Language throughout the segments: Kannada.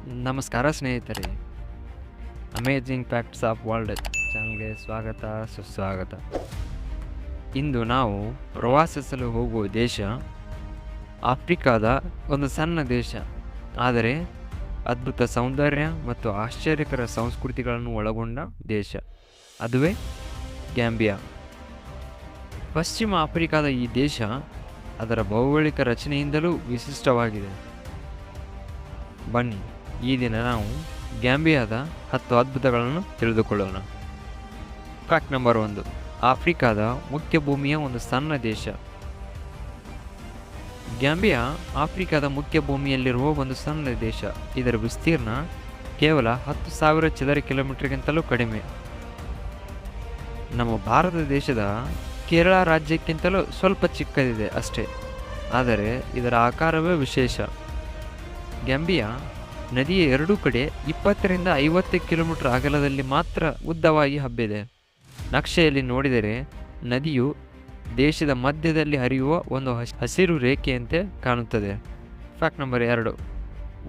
ನಮಸ್ಕಾರ ಸ್ನೇಹಿತರೆ, ಅಮೇಜಿಂಗ್ ಫ್ಯಾಕ್ಟ್ಸ್ ಆಫ್ ವರ್ಲ್ಡ್ ಚಾನಲ್ಗೆ ಸ್ವಾಗತ ಸುಸ್ವಾಗತ. ಇಂದು ನಾವು ಪ್ರವಾಸಿಸಲು ಹೋಗುವ ದೇಶ ಆಫ್ರಿಕಾದ ಒಂದು ಸಣ್ಣ ದೇಶ, ಆದರೆ ಅದ್ಭುತ ಸೌಂದರ್ಯ ಮತ್ತು ಆಶ್ಚರ್ಯಕರ ಸಂಸ್ಕೃತಿಗಳನ್ನು ಒಳಗೊಂಡ ದೇಶ. ಅದುವೇ ಗ್ಯಾಂಬಿಯಾ. ಪಶ್ಚಿಮ ಆಫ್ರಿಕಾದ ಈ ದೇಶ ಅದರ ಭೌಗೋಳಿಕ ರಚನೆಯಿಂದಲೂ ವಿಶಿಷ್ಟವಾಗಿದೆ. ಬನ್ನಿ, ಈ ದಿನ ನಾವು ಗ್ಯಾಂಬಿಯಾದ 10 ಅದ್ಭುತಗಳನ್ನು ತಿಳಿದುಕೊಳ್ಳೋಣ. ಫ್ಯಾಕ್ಟ್ ನಂಬರ್ 1, ಆಫ್ರಿಕಾದ ಮುಖ್ಯ ಭೂಮಿಯ ಒಂದು ಸಣ್ಣ ದೇಶ. ಗ್ಯಾಂಬಿಯಾ ಆಫ್ರಿಕಾದ ಮುಖ್ಯ ಭೂಮಿಯಲ್ಲಿರುವ ಒಂದು ಸಣ್ಣ ದೇಶ. ಇದರ ವಿಸ್ತೀರ್ಣ ಕೇವಲ 10,000 ಚದರ ಕಿಲೋಮೀಟರ್ಗಿಂತಲೂ ಕಡಿಮೆ. ನಮ್ಮ ಭಾರತ ದೇಶದ ಕೇರಳ ರಾಜ್ಯಕ್ಕಿಂತಲೂ ಸ್ವಲ್ಪ ಚಿಕ್ಕದಿದೆ ಅಷ್ಟೇ, ಆದರೆ ಇದರ ಆಕಾರವೇ ವಿಶೇಷ. ಗ್ಯಾಂಬಿಯಾ ನದಿಯ ಎರಡೂ ಕಡೆ 20 ರಿಂದ 50 ಕಿಲೋಮೀಟರ್ ಅಗಲದಲ್ಲಿ ಮಾತ್ರ ಉದ್ದವಾಗಿ ಹಬ್ಬಿದೆ. ನಕ್ಷೆಯಲ್ಲಿ ನೋಡಿದರೆ ನದಿಯು ದೇಶದ ಮಧ್ಯದಲ್ಲಿ ಹರಿಯುವ ಒಂದು ಹಸಿರು ರೇಖೆಯಂತೆ ಕಾಣುತ್ತದೆ. ಫ್ಯಾಕ್ಟ್ ನಂಬರ್ 2,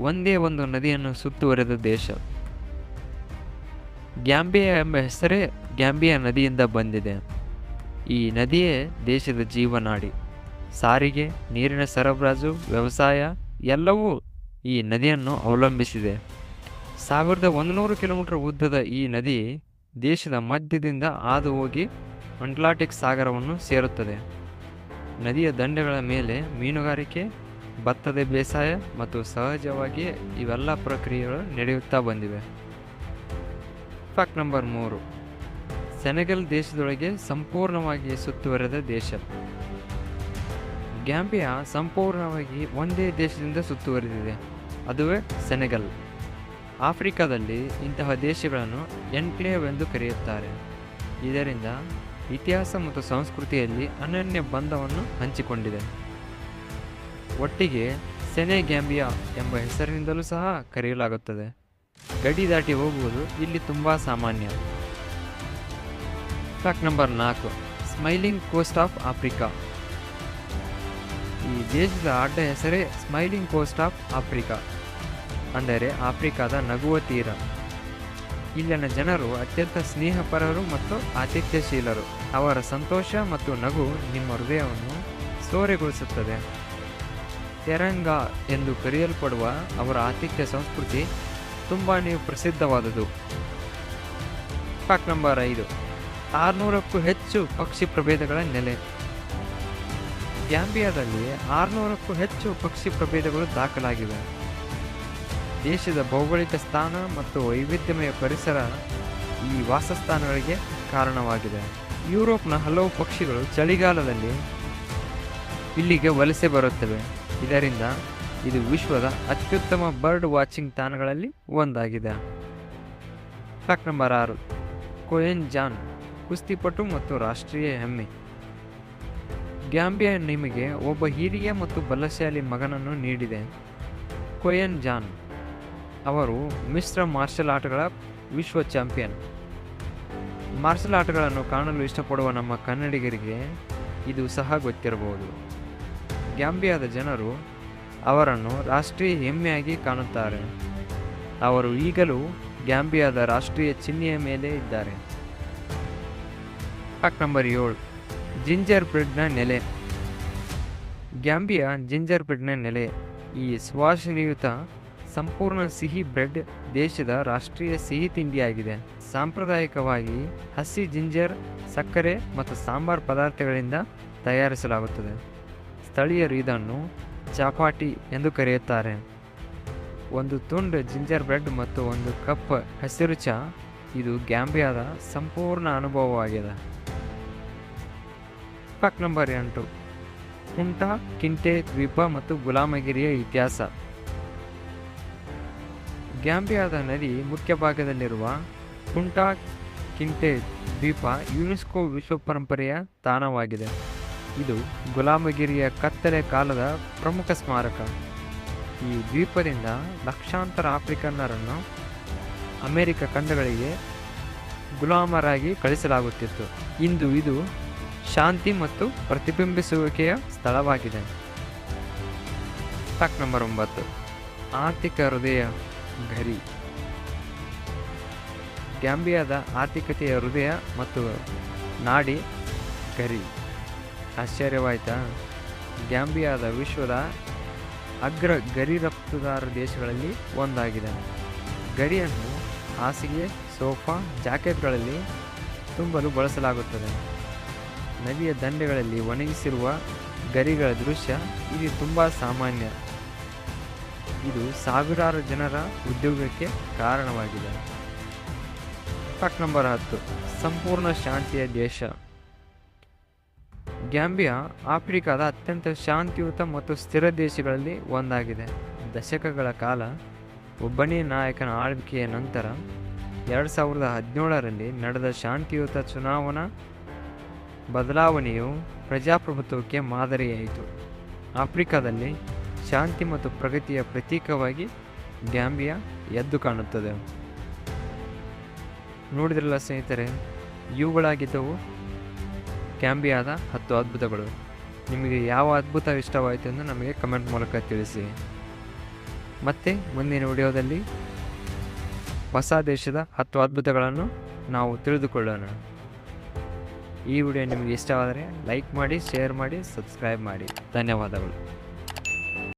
ಒಂದೇ ಒಂದು ನದಿಯನ್ನು ಸುತ್ತುವರೆದ ದೇಶ. ಗ್ಯಾಂಬಿಯಾ ಎಂಬ ಹೆಸರೇ ಗ್ಯಾಂಬಿಯಾ ನದಿಯಿಂದ ಬಂದಿದೆ. ಈ ನದಿಯೇ ದೇಶದ ಜೀವನಾಡಿ. ಸಾರಿಗೆ, ನೀರಿನ ಸರಬರಾಜು, ವ್ಯವಸಾಯ ಎಲ್ಲವೂ ಈ ನದಿಯನ್ನು ಅವಲಂಬಿಸಿದೆ. 1100 ಕಿಲೋಮೀಟರ್ ಉದ್ದದ ಈ ನದಿ ದೇಶದ ಮಧ್ಯದಿಂದ ಹಾದು ಹೋಗಿ ಅಟ್ಲಾಂಟಿಕ್ ಸಾಗರವನ್ನು ಸೇರುತ್ತದೆ. ನದಿಯ ದಂಡೆಗಳ ಮೇಲೆ ಮೀನುಗಾರಿಕೆ, ಭತ್ತದ ಬೇಸಾಯ ಮತ್ತು ಸಹಜವಾಗಿಯೇ ಇವೆಲ್ಲ ಪ್ರಕ್ರಿಯೆಗಳು ನಡೆಯುತ್ತಾ ಬಂದಿವೆ. ಫ್ಯಾಕ್ಟ್ ನಂಬರ್ 3, ಸೆನೆಗಲ್ ದೇಶದೊಳಗೆ ಸಂಪೂರ್ಣವಾಗಿ ಸುತ್ತುವರೆದ ದೇಶ. ಗ್ಯಾಂಬಿಯಾ ಸಂಪೂರ್ಣವಾಗಿ ಒಂದೇ ದೇಶದಿಂದ ಸುತ್ತುವರೆದಿದೆ, ಅದುವೇ ಸೆನೆಗಲ್. ಆಫ್ರಿಕಾದಲ್ಲಿ ಇಂತಹ ದೇಶಗಳನ್ನು ಎನ್ಕ್ಲೇವ್ ಎಂದು ಕರೆಯುತ್ತಾರೆ. ಇದರಿಂದ ಇತಿಹಾಸ ಮತ್ತು ಸಂಸ್ಕೃತಿಯಲ್ಲಿ ಅನನ್ಯ ಬಂಧವನ್ನು ಹಂಚಿಕೊಂಡಿದೆ. ಒಟ್ಟಿಗೆ ಸೆನೆಗ್ಯಾಂಬಿಯಾ ಎಂಬ ಹೆಸರಿನಿಂದಲೂ ಸಹ ಕರೆಯಲಾಗುತ್ತದೆ. ಗಡಿ ದಾಟಿ ಹೋಗುವುದು ಇಲ್ಲಿ ತುಂಬ ಸಾಮಾನ್ಯ. Fact number 4, smiling coast of Africa. ಈ ದೇಶದ ಅಡ್ಡ ಹೆಸರೇ ಸ್ಮೈಲಿಂಗ್ ಕೋಸ್ಟ್ ಆಫ್ ಆಫ್ರಿಕಾ, ಅಂದರೆ ಆಫ್ರಿಕಾದ ನಗುವ ತೀರ. ಇಲ್ಲಿನ ಜನರು ಅತ್ಯಂತ ಸ್ನೇಹಪರರು ಮತ್ತು ಆತಿಥ್ಯಶೀಲರು. ಅವರ ಸಂತೋಷ ಮತ್ತು ನಗು ನಿಮ್ಮ ಹೃದಯವನ್ನು ಸೋರೆಗೊಳಿಸುತ್ತದೆ. ತೆರಂಗಾ ಎಂದು ಕರೆಯಲ್ಪಡುವ ಅವರ ಆತಿಥ್ಯ ಸಂಸ್ಕೃತಿ ತುಂಬಾ ಪ್ರಸಿದ್ಧವಾದುದು. ಫ್ಯಾಕ್ಟ್ ನಂಬರ್ 5, 600ಕ್ಕೂ ಹೆಚ್ಚು ಪಕ್ಷಿ ಪ್ರಭೇದಗಳ ನೆಲೆ. ಗ್ಯಾಂಬಿಯಾದಲ್ಲಿ 600ಕ್ಕೂ ಹೆಚ್ಚು ಪಕ್ಷಿ ಪ್ರಭೇದಗಳು ದಾಖಲಾಗಿವೆ. ದೇಶದ ಭೌಗೋಳಿಕ ಸ್ಥಾನ ಮತ್ತು ವೈವಿಧ್ಯಮಯ ಪರಿಸರ ಈ ವಾಸಸ್ಥಾನಗಳಿಗೆ ಕಾರಣವಾಗಿದೆ. ಯುರೋಪ್ನ ಹಲವು ಪಕ್ಷಿಗಳು ಚಳಿಗಾಲದಲ್ಲಿ ಇಲ್ಲಿಗೆ ವಲಸೆ ಬರುತ್ತವೆ. ಇದರಿಂದ ಇದು ವಿಶ್ವದ ಅತ್ಯುತ್ತಮ ಬರ್ಡ್ ವಾಚಿಂಗ್ ತಾಣಗಳಲ್ಲಿ ಒಂದಾಗಿದೆ. ಫ್ಯಾಕ್ಟ್ ನಂಬರ್ 6, ಕೊಯೆನ್ ಜಾನ್ ಕುಸ್ತಿಪಟು ಮತ್ತು ರಾಷ್ಟ್ರೀಯ ಹೆಮ್ಮೆ. ಗ್ಯಾಂಬಿಯಾ ನಿಮಗೆ ಒಬ್ಬ ಹಿರಿಯ ಮತ್ತು ಬಲಶಾಲಿ ಮಗನನ್ನು ನೀಡಿದೆ. ಕೊಯೆನ್ ಜಾನ್ ಅವರು ಮಿಶ್ರ ಮಾರ್ಷಲ್ ಆರ್ಟ್ಗಳ ವಿಶ್ವ ಚಾಂಪಿಯನ್. ಮಾರ್ಷಲ್ ಆರ್ಟ್ಗಳನ್ನು ಕಾಣಲು ಇಷ್ಟಪಡುವ ನಮ್ಮ ಕನ್ನಡಿಗರಿಗೆ ಇದು ಸಹ ಗೊತ್ತಿರಬಹುದು. ಗ್ಯಾಂಬಿಯಾದ ಜನರು ಅವರನ್ನು ರಾಷ್ಟ್ರೀಯ ಹೆಮ್ಮೆಯಾಗಿ ಕಾಣುತ್ತಾರೆ. ಅವರು ಈಗಲೂ ಗ್ಯಾಂಬಿಯಾದ ರಾಷ್ಟ್ರೀಯ ಚಿಹ್ನೆಯ ಮೇಲೆ ಇದ್ದಾರೆ. ಫ್ಯಾಕ್ಟ್ ನಂಬರ್ 7, ಜಿಂಜರ್ ಬ್ರೆಡ್ನ ನೆಲೆ. ಗ್ಯಾಂಬಿಯಾ ಜಿಂಜರ್ ಬ್ರೆಡ್ನ ನೆಲೆ. ಈ ಸುವಾಸನೆಯುತ ಸಂಪೂರ್ಣ ಸಿಹಿ ಬ್ರೆಡ್ ದೇಶದ ರಾಷ್ಟ್ರೀಯ ಸಿಹಿ ತಿಂಡಿಯಾಗಿದೆ. ಸಾಂಪ್ರದಾಯಿಕವಾಗಿ ಹಸಿ ಜಿಂಜರ್, ಸಕ್ಕರೆ ಮತ್ತು ಸಾಂಬಾರ್ ಪದಾರ್ಥಗಳಿಂದ ತಯಾರಿಸಲಾಗುತ್ತದೆ. ಸ್ಥಳೀಯರು ಇದನ್ನು ಚಾಪಾಟಿ ಎಂದು ಕರೆಯುತ್ತಾರೆ. ಒಂದು ತುಂಡು ಜಿಂಜರ್ ಬ್ರೆಡ್ ಮತ್ತು ಒಂದು ಕಪ್ ಹಸಿರು ಚಹಾ ಇದು ಗ್ಯಾಂಬಿಯಾದ ಸಂಪೂರ್ಣ ಅನುಭವವಾಗಿದೆ. ಫ್ಯಾಕ್ಟ್ ನಂಬರ್ 8, ಕುಂಟಾ ಕಿಂಟೆ ದ್ವೀಪ ಮತ್ತು ಗುಲಾಮಗಿರಿಯ ಇತಿಹಾಸ. ಗ್ಯಾಂಬಿಯಾದ ನದಿ ಮುಖ್ಯ ಭಾಗದಲ್ಲಿರುವ ಕುಂಟಾ ಕಿಂಟೆ ದ್ವೀಪ ಯುನೆಸ್ಕೋ ವಿಶ್ವ ಪರಂಪರೆಯ ತಾಣವಾಗಿದೆ. ಇದು ಗುಲಾಮಗಿರಿಯ ಕತ್ತಲೆ ಕಾಲದ ಪ್ರಮುಖ ಸ್ಮಾರಕ. ಈ ದ್ವೀಪದಿಂದ ಲಕ್ಷಾಂತರ ಆಫ್ರಿಕನ್ನರನ್ನು ಅಮೆರಿಕ ಖಂಡಗಳಿಗೆ ಗುಲಾಮರಾಗಿ ಕಳಿಸಲಾಗುತ್ತಿತ್ತು. ಇಂದು ಇದು ಶಾಂತಿ ಮತ್ತು ಪ್ರತಿಬಿಂಬಿಸುವಿಕೆಯ ಸ್ಥಳವಾಗಿದೆ. ಫ್ಯಾಕ್ಟ್ ನಂಬರ್ 9, ಆರ್ಥಿಕ ಹೃದಯ ಘರಿ. ಗ್ಯಾಂಬಿಯಾದ ಆರ್ಥಿಕತೆಯ ಹೃದಯ ಮತ್ತು ನಾಡಿ ಘರಿ. ಆಶ್ಚರ್ಯವಾಯ್ತಾ? ಗ್ಯಾಂಬಿಯಾದ ವಿಶ್ವದ ಅಗ್ರ ಗರಿ ರಫ್ತುದಾರ ದೇಶಗಳಲ್ಲಿ ಒಂದಾಗಿದೆ. ಗರಿಯನ್ನು ಹಾಸಿಗೆ, ಸೋಫಾ, ಜಾಕೆಟ್ಗಳಲ್ಲಿ ತುಂಬಲು ಬಳಸಲಾಗುತ್ತದೆ. ನದಿಯ ದಂಡೆಗಳಲ್ಲಿ ಒಣಗಿಸಿರುವ ಗರಿಗಳ ದೃಶ್ಯ ಇಲ್ಲಿ ತುಂಬ ಸಾಮಾನ್ಯ. ಇದು ಸಾವಿರಾರು ಜನರ ಉದ್ಯೋಗಕ್ಕೆ ಕಾರಣವಾಗಿದೆ. Fact number 10. ಸಂಪೂರ್ಣ ಶಾಂತಿಯ ದೇಶ. ಗ್ಯಾಂಬಿಯಾ ಆಫ್ರಿಕಾದ ಅತ್ಯಂತ ಶಾಂತಿಯುತ ಮತ್ತು ಸ್ಥಿರ ದೇಶಗಳಲ್ಲಿ ಒಂದಾಗಿದೆ. ದಶಕಗಳ ಕಾಲ ಒಬ್ಬನೇ ನಾಯಕನ ಆಳ್ವಿಕೆಯ ನಂತರ 2017ರಲ್ಲಿ ನಡೆದ ಶಾಂತಿಯುತ ಚುನಾವಣಾ ಬದಲಾವಣೆಯು ಪ್ರಜಾಪ್ರಭುತ್ವಕ್ಕೆ ಮಾದರಿಯಾಯಿತು. ಆಫ್ರಿಕಾದಲ್ಲಿ ಶಾಂತಿ ಮತ್ತು ಪ್ರಗತಿಯ ಪ್ರತೀಕವಾಗಿ ಗ್ಯಾಂಬಿಯಾ ಎದ್ದು ಕಾಣುತ್ತದೆ. ನೋಡಿದ್ರಲ್ಲ ಸ್ನೇಹಿತರೆ, ಇವುಗಳಾಗಿದ್ದವು ಗ್ಯಾಂಬಿಯಾದ 10 ಅದ್ಭುತಗಳು. ನಿಮಗೆ ಯಾವ ಅದ್ಭುತ ಇಷ್ಟವಾಯಿತು ಎಂದು ನಮಗೆ ಕಮೆಂಟ್ ಮೂಲಕ ತಿಳಿಸಿ. ಮತ್ತೆ ಮುಂದಿನ ವಿಡಿಯೋದಲ್ಲಿ ಹೊಸ ದೇಶದ 10 ಅದ್ಭುತಗಳನ್ನು ನಾವು ತಿಳಿದುಕೊಳ್ಳೋಣ. ಈ ವಿಡಿಯೋ ನಿಮಗೆ ಇಷ್ಟವಾದರೆ ಲೈಕ್ ಮಾಡಿ, ಶೇರ್ ಮಾಡಿ, ಸಬ್ಸ್ಕ್ರೈಬ್ ಮಾಡಿ. ಧನ್ಯವಾದಗಳು.